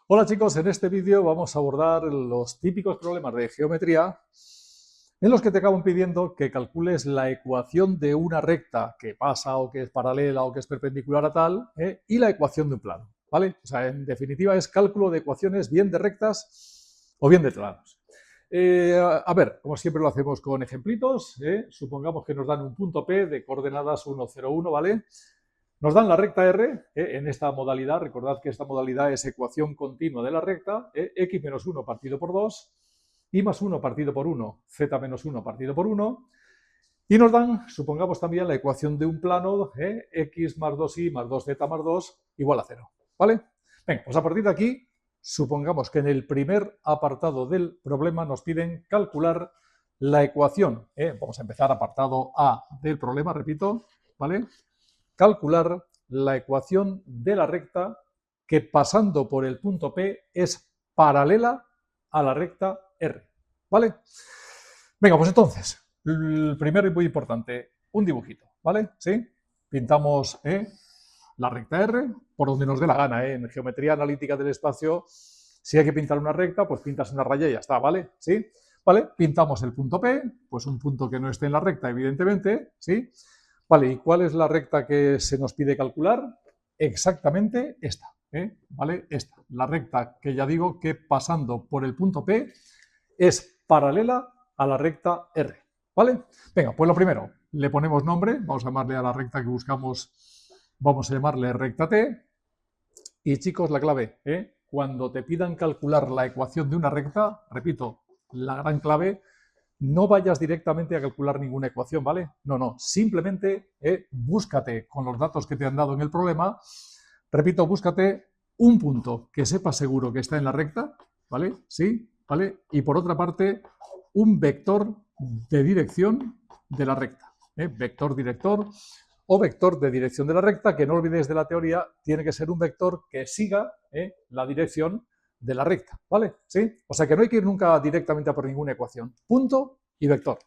Hola chicos, en este vídeo vamos a abordar los típicos problemas de geometría en los que te acaban pidiendo que calcules la ecuación de una recta que pasa o que es paralela o que es perpendicular a tal, y la ecuación de un plano, ¿vale? O sea, en definitiva es cálculo de ecuaciones bien de rectas o bien de planos. A ver, como siempre lo hacemos con ejemplitos, supongamos que nos dan un punto P de coordenadas 1, 0, 1, ¿vale? Nos dan la recta R en esta modalidad. Recordad que esta modalidad es ecuación continua de la recta, x menos 1 partido por 2, y más 1 partido por 1, z menos 1 partido por 1. Y nos dan, supongamos también, la ecuación de un plano, x más 2y más 2z más 2 igual a 0. ¿Vale? Venga, pues a partir de aquí, supongamos que en el primer apartado del problema nos piden calcular la ecuación. Vamos a empezar apartado A del problema, repito, ¿vale? Calcular la ecuación de la recta que pasando por el punto P es paralela a la recta R. ¿Vale? Venga, pues entonces, el primero y muy importante, un dibujito, ¿vale? ¿Sí? Pintamos la recta R por donde nos dé la gana. En geometría analítica del espacio, si hay que pintar una recta, pues pintas una raya y ya está, ¿vale? ¿Sí? ¿Vale? Pintamos el punto P, pues un punto que no esté en la recta, evidentemente, ¿sí? Vale, ¿y cuál es la recta que se nos pide calcular? Exactamente esta, ¿vale? Esta, la recta que ya digo que pasando por el punto P es paralela a la recta R, ¿vale? Venga, pues lo primero, le ponemos nombre, vamos a llamarle a la recta que buscamos, vamos a llamarle recta T, y chicos, la clave, cuando te pidan calcular la ecuación de una recta, repito, la gran clave, no vayas directamente a calcular ninguna ecuación, ¿vale? No, simplemente búscate con los datos que te han dado en el problema, repito, búscate un punto que sepas seguro que está en la recta, ¿vale? Sí, ¿vale? Y por otra parte, un vector de dirección de la recta, vector director o vector de dirección de la recta, que no olvidéis de la teoría, tiene que ser un vector que siga la dirección de la recta, ¿vale? ¿Sí? O sea que no hay que ir nunca directamente a por ninguna ecuación. Punto y vector.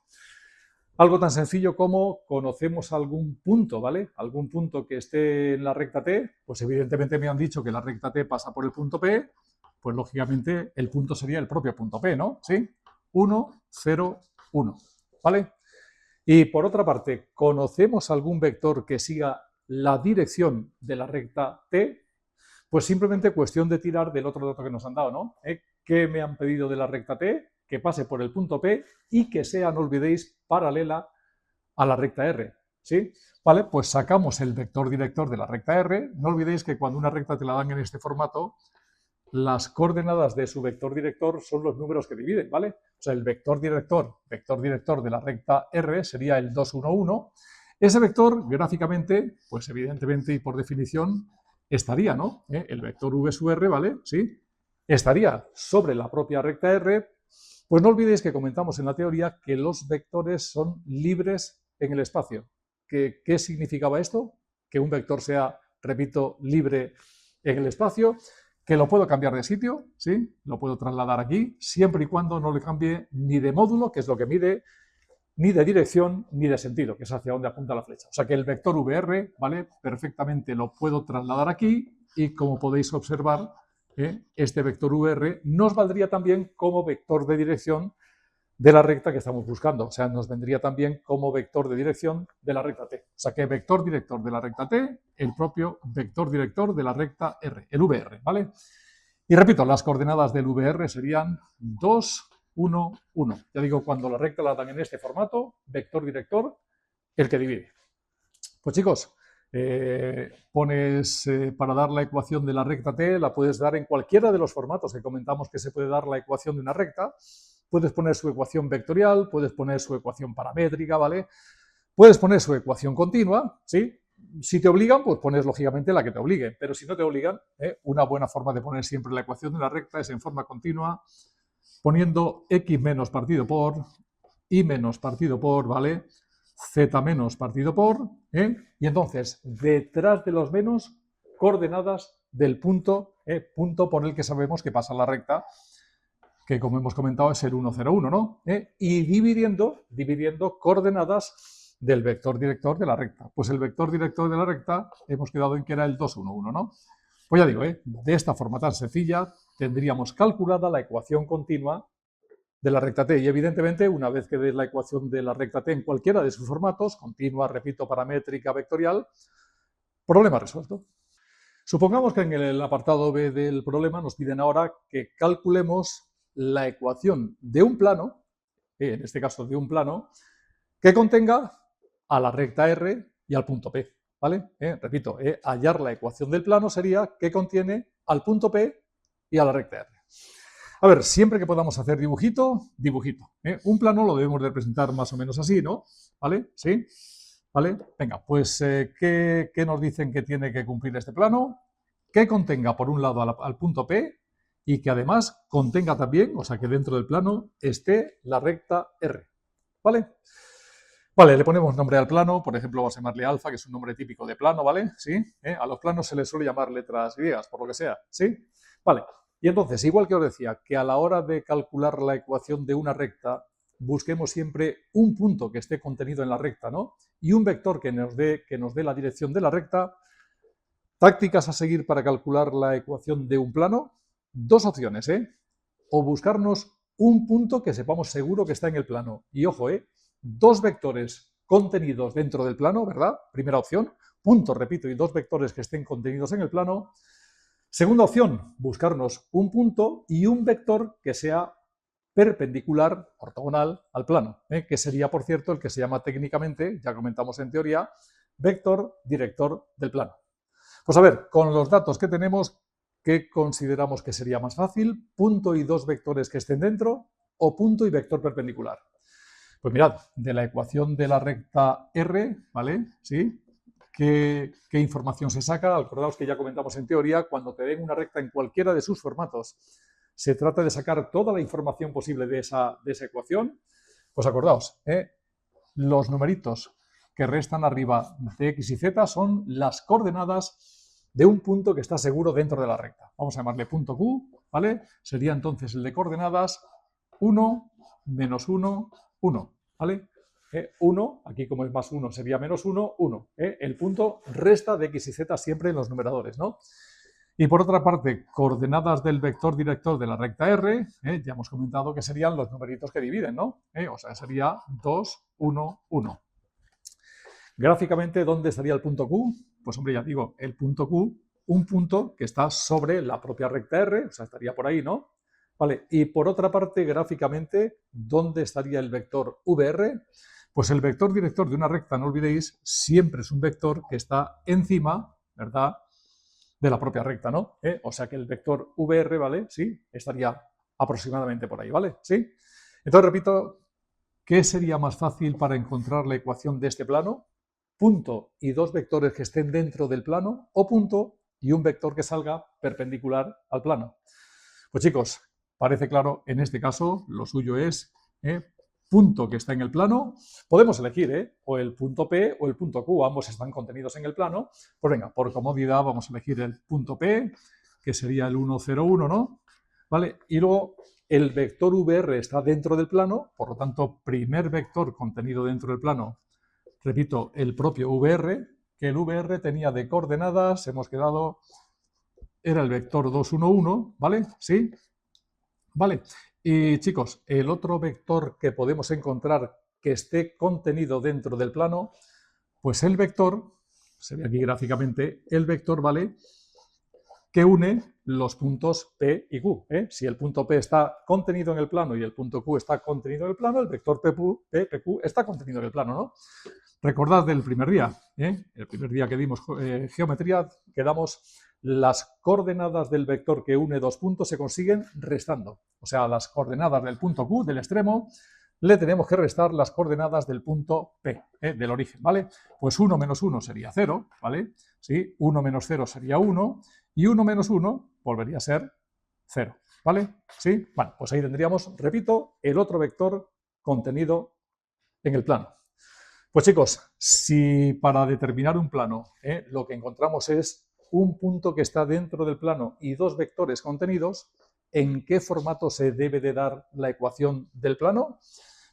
Algo tan sencillo como conocemos algún punto, ¿vale? Algún punto que esté en la recta T, pues evidentemente me han dicho que la recta T pasa por el punto P, pues lógicamente el punto sería el propio punto P, ¿no? ¿Sí? 1, 0, 1, ¿vale? Y por otra parte, ¿conocemos algún vector que siga la dirección de la recta T? Pues simplemente cuestión de tirar del otro dato que nos han dado, ¿no? ¿Qué me han pedido de la recta T? Que pase por el punto P y que sea, no olvidéis, paralela a la recta R, ¿sí? Vale, pues sacamos el vector director de la recta R. No olvidéis que cuando una recta te la dan en este formato, las coordenadas de su vector director son los números que dividen, ¿vale? O sea, el vector director de la recta R sería el 2, 1, 1. Ese vector, gráficamente, pues evidentemente y por definición, estaría, ¿no? El vector V sub R, ¿vale? Sí, estaría sobre la propia recta R. Pues no olvidéis que comentamos en la teoría que los vectores son libres en el espacio. ¿Qué significaba esto? Que un vector sea, repito, libre en el espacio, que lo puedo cambiar de sitio, ¿sí? Lo puedo trasladar aquí, siempre y cuando no le cambie ni de módulo, que es lo que mide, ni de dirección, ni de sentido, que es hacia donde apunta la flecha. O sea que el vector VR, ¿vale? Perfectamente lo puedo trasladar aquí y como podéis observar, este vector VR nos valdría también como vector de dirección de la recta que estamos buscando. O sea, nos vendría también como vector de dirección de la recta T. O sea, que vector director de la recta T, el propio vector director de la recta R, el VR, ¿vale? Y repito, las coordenadas del VR serían 2, 1, 1. Ya digo, cuando la recta la dan en este formato, vector director, el que divide. Pues chicos, pones para dar la ecuación de la recta T, la puedes dar en cualquiera de los formatos que comentamos que se puede dar la ecuación de una recta. Puedes poner su ecuación vectorial, puedes poner su ecuación paramétrica, ¿vale? Puedes poner su ecuación continua, ¿sí? Si te obligan, pues pones lógicamente la que te obligue, pero si no te obligan, una buena forma de poner siempre la ecuación de la recta es en forma continua, poniendo x menos partido por, y menos partido por, ¿vale? Z menos partido por, y entonces detrás de los menos, coordenadas del punto, punto por el que sabemos que pasa la recta, que como hemos comentado es el 1, 0, 1, ¿no? Y dividiendo coordenadas del vector director de la recta. Pues el vector director de la recta hemos quedado en que era el 2, 1, 1, ¿no? Pues ya digo, de esta forma tan sencilla tendríamos calculada la ecuación continua de la recta t. Y evidentemente, una vez que des la ecuación de la recta t en cualquiera de sus formatos, continua, repito, paramétrica, vectorial, problema resuelto. Supongamos que en el apartado B del problema nos piden ahora que calculemos la ecuación de un plano, en este caso de un plano, que contenga a la recta R y al punto P. ¿Vale? Repito, hallar la ecuación del plano sería que contiene al punto P y a la recta R. A ver, siempre que podamos hacer dibujito, dibujito. Un plano lo debemos de representar más o menos así, ¿no? ¿Vale? ¿Sí? ¿Vale? Venga, pues, ¿qué nos dicen que tiene que cumplir este plano? Que contenga, por un lado, al punto P y que además contenga también, o sea, que dentro del plano esté la recta R. ¿Vale? Vale, le ponemos nombre al plano, por ejemplo, vamos a llamarle alfa, que es un nombre típico de plano, ¿vale? ¿Sí? A los planos se les suele llamar letras griegas, por lo que sea, ¿sí? Vale, y entonces, igual que os decía, que a la hora de calcular la ecuación de una recta, busquemos siempre un punto que esté contenido en la recta, ¿no? Y un vector que nos dé la dirección de la recta. Tácticas a seguir para calcular la ecuación de un plano. Dos opciones, o buscarnos un punto que sepamos seguro que está en el plano. Y ojo, dos vectores contenidos dentro del plano, ¿verdad? Primera opción. Punto, repito, y dos vectores que estén contenidos en el plano. Segunda opción, buscarnos un punto y un vector que sea perpendicular, ortogonal, al plano, que sería, por cierto, el que se llama técnicamente, ya comentamos en teoría, vector director del plano. Pues a ver, con los datos que tenemos, ¿qué consideramos que sería más fácil? ¿Punto y dos vectores que estén dentro o punto y vector perpendicular? Pues mirad, de la ecuación de la recta R, ¿vale? ¿Sí? ¿Qué información se saca? Acordaos que ya comentamos en teoría, cuando te den una recta en cualquiera de sus formatos, se trata de sacar toda la información posible de esa ecuación. Pues acordaos, los numeritos que restan arriba de x y z son las coordenadas de un punto que está seguro dentro de la recta. Vamos a llamarle punto Q, ¿vale? Sería entonces el de coordenadas 1, menos 1, 1, ¿vale? 1, aquí como es más 1 sería menos 1, 1. El punto resta de x y z siempre en los numeradores, ¿no? Y por otra parte, coordenadas del vector director de la recta R, ya hemos comentado que serían los numeritos que dividen, ¿no? O sea, sería 2, 1, 1. Gráficamente, ¿dónde estaría el punto Q? Pues hombre, ya digo, el punto Q, un punto que está sobre la propia recta R, o sea, estaría por ahí, ¿no? Vale, y por otra parte, gráficamente, ¿dónde estaría el vector VR? Pues el vector director de una recta, no olvidéis, siempre es un vector que está encima, ¿verdad?, de la propia recta, ¿no? O sea que el vector VR, ¿vale? Sí, estaría aproximadamente por ahí, ¿vale? ¿Sí? Entonces, repito, ¿qué sería más fácil para encontrar la ecuación de este plano? Punto y dos vectores que estén dentro del plano, o punto y un vector que salga perpendicular al plano. Pues chicos, parece claro, en este caso lo suyo es punto que está en el plano. Podemos elegir o el punto P o el punto Q, ambos están contenidos en el plano. Pues venga, por comodidad vamos a elegir el punto P, que sería el 1, 0, 1, ¿no? ¿Vale? Y luego el vector VR está dentro del plano, por lo tanto, primer vector contenido dentro del plano, repito, el propio VR, que el VR tenía de coordenadas, hemos quedado, era el vector 2, 1, 1, ¿vale? ¿Sí? Vale. Y chicos, el otro vector que podemos encontrar que esté contenido dentro del plano, pues el vector, se ve aquí gráficamente, el vector, ¿vale?, que une los puntos P y Q. Si el punto P está contenido en el plano y el punto Q está contenido en el plano, el vector PQ está contenido en el plano, ¿no? Recordad del primer día, el primer día que dimos geometría, quedamos las coordenadas del vector que une dos puntos se consiguen restando. O sea, las coordenadas del punto Q, del extremo, le tenemos que restar las coordenadas del punto P, del origen, ¿vale? Pues 1 menos 1 sería 0, ¿vale? Sí, 1 menos 0 sería 1 y 1 menos 1 volvería a ser 0, ¿vale? ¿Sí? Bueno, pues ahí tendríamos, repito, el otro vector contenido en el plano. Pues chicos, si para determinar un plano lo que encontramos es un punto que está dentro del plano y dos vectores contenidos, ¿en qué formato se debe de dar la ecuación del plano?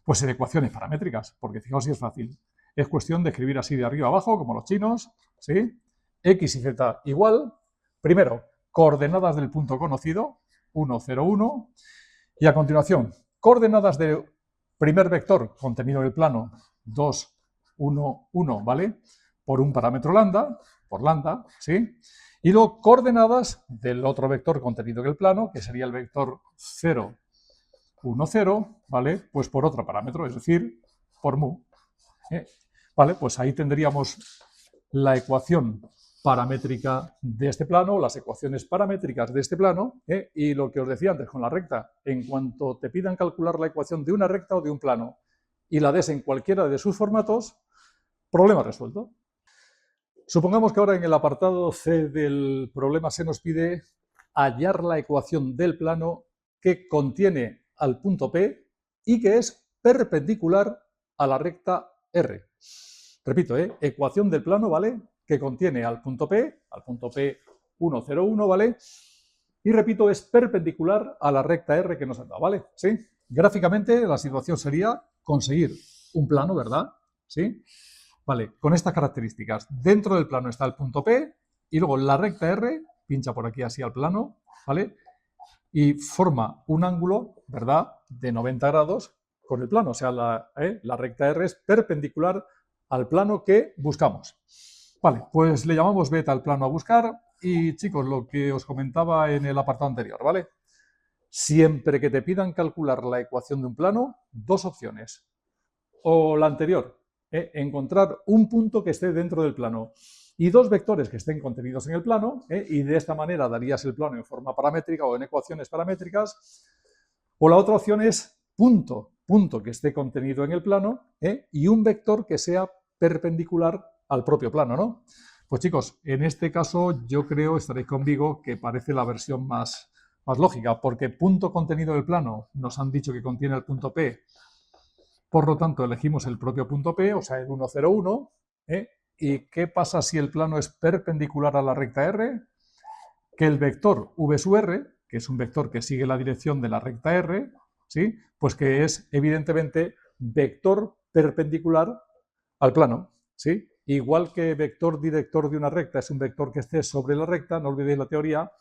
Pues en ecuaciones paramétricas, porque fijaos si es fácil. Es cuestión de escribir así de arriba abajo, como los chinos, ¿sí? X y Z igual, primero, coordenadas del punto conocido, 1, 0, 1, y a continuación, coordenadas del primer vector contenido en el plano, 2, 1, 1, ¿vale? Por un parámetro lambda, por lambda, ¿sí? Y luego coordenadas del otro vector contenido en el plano, que sería el vector 0, 1, 0, ¿vale? Pues por otro parámetro, es decir, por mu. Vale, pues ahí tendríamos la ecuación paramétrica de este plano, las ecuaciones paramétricas de este plano, y lo que os decía antes con la recta, en cuanto te pidan calcular la ecuación de una recta o de un plano y la des en cualquiera de sus formatos, problema resuelto. Supongamos que ahora en el apartado C del problema se nos pide hallar la ecuación del plano que contiene al punto P y que es perpendicular a la recta R. Repito, ecuación del plano, ¿vale? Que contiene al punto P 1, 0, 1, ¿vale? Y repito, es perpendicular a la recta R que nos han dado, ¿vale? ¿Sí? Gráficamente la situación sería conseguir un plano, ¿verdad? ¿Sí? Vale, con estas características. Dentro del plano está el punto P y luego la recta R, pincha por aquí así al plano, ¿vale? Y forma un ángulo, ¿verdad?, de 90 grados con el plano. O sea, la recta R es perpendicular al plano que buscamos. Vale, pues le llamamos beta al plano a buscar y, chicos, lo que os comentaba en el apartado anterior, ¿vale? Siempre que te pidan calcular la ecuación de un plano, dos opciones. O la anterior, encontrar un punto que esté dentro del plano y dos vectores que estén contenidos en el plano, y de esta manera darías el plano en forma paramétrica o en ecuaciones paramétricas. O la otra opción es punto que esté contenido en el plano, y un vector que sea perpendicular al propio plano, ¿no? Pues chicos, en este caso yo creo, estaréis conmigo, que parece la versión más lógica, porque punto contenido del plano nos han dicho que contiene el punto P. Por lo tanto, elegimos el propio punto P, o sea, el 1, 0, 1. ¿Y qué pasa si el plano es perpendicular a la recta R? Que el vector V sub R, que es un vector que sigue la dirección de la recta R, ¿sí?, pues que es evidentemente vector perpendicular al plano, ¿sí? Igual que vector director de una recta es un vector que esté sobre la recta, no olvidéis la teoría,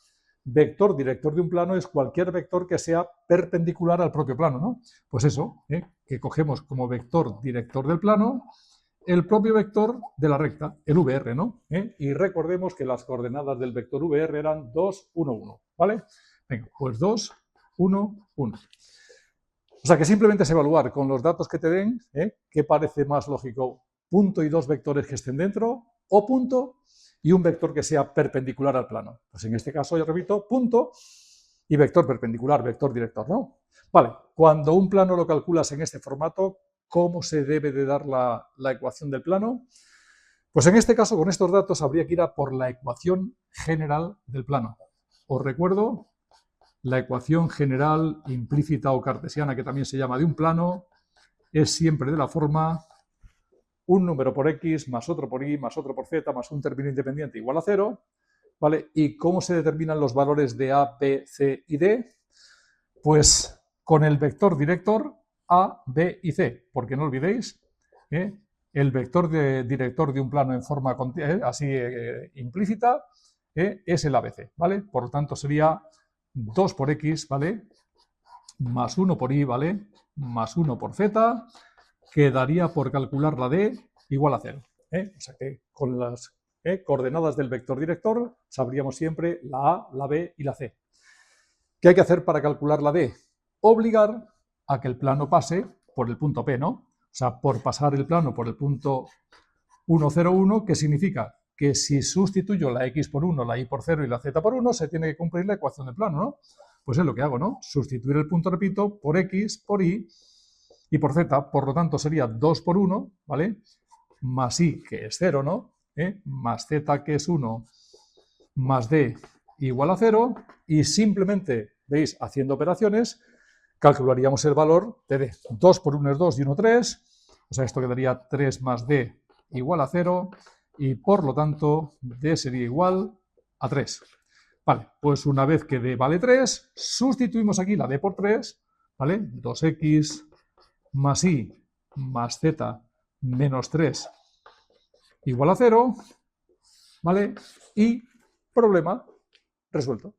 vector director de un plano es cualquier vector que sea perpendicular al propio plano, ¿no? Pues eso, que cogemos como vector director del plano el propio vector de la recta, el VR, ¿no? Y recordemos que las coordenadas del vector VR eran 2, 1, 1, ¿vale? Venga, pues 2, 1, 1. O sea que simplemente es evaluar con los datos que te den, qué parece más lógico, punto y dos vectores que estén dentro, o punto y un vector que sea perpendicular al plano. Pues en este caso, yo repito, punto y vector perpendicular, vector director, ¿no? Vale, cuando un plano lo calculas en este formato, ¿cómo se debe de dar la ecuación del plano? Pues en este caso, con estos datos, habría que ir a por la ecuación general del plano. Os recuerdo, la ecuación general implícita o cartesiana, que también se llama de un plano, es siempre de la forma un número por x más otro por y más otro por z más un término independiente igual a 0, ¿vale? ¿Y cómo se determinan los valores de a, b, c y d? Pues con el vector director a, b y c, porque no olvidéis, el vector director de un plano en forma así implícita es el ABC, ¿vale? Por lo tanto sería 2 por x, ¿vale? Más 1 por y, ¿vale? Más 1 por z, que daría por calcular la d igual a 0. O sea que con las coordenadas del vector director sabríamos siempre la a, la b y la c. ¿Qué hay que hacer para calcular la d? Obligar a que el plano pase por el punto P, ¿no? O sea, por pasar el plano por el punto 1, 0, 1, ¿qué significa? Que si sustituyo la x por 1, la y por 0 y la z por 1, se tiene que cumplir la ecuación del plano, ¿no? Pues es lo que hago, ¿no? Sustituir el punto, repito, por x, por y por z. Por lo tanto, sería 2 por 1, ¿vale? Más y, que es 0, ¿no? Más z, que es 1, más d igual a 0. Y simplemente, ¿veis? Haciendo operaciones, calcularíamos el valor de d. 2 por 1 es 2 y 1, 3. O sea, esto quedaría 3 más d igual a 0. Y por lo tanto, d sería igual a 3. Vale, pues una vez que d vale 3, sustituimos aquí la d por 3, ¿vale? 2x más y más z menos 3 igual a 0, ¿vale? Y problema, resuelto.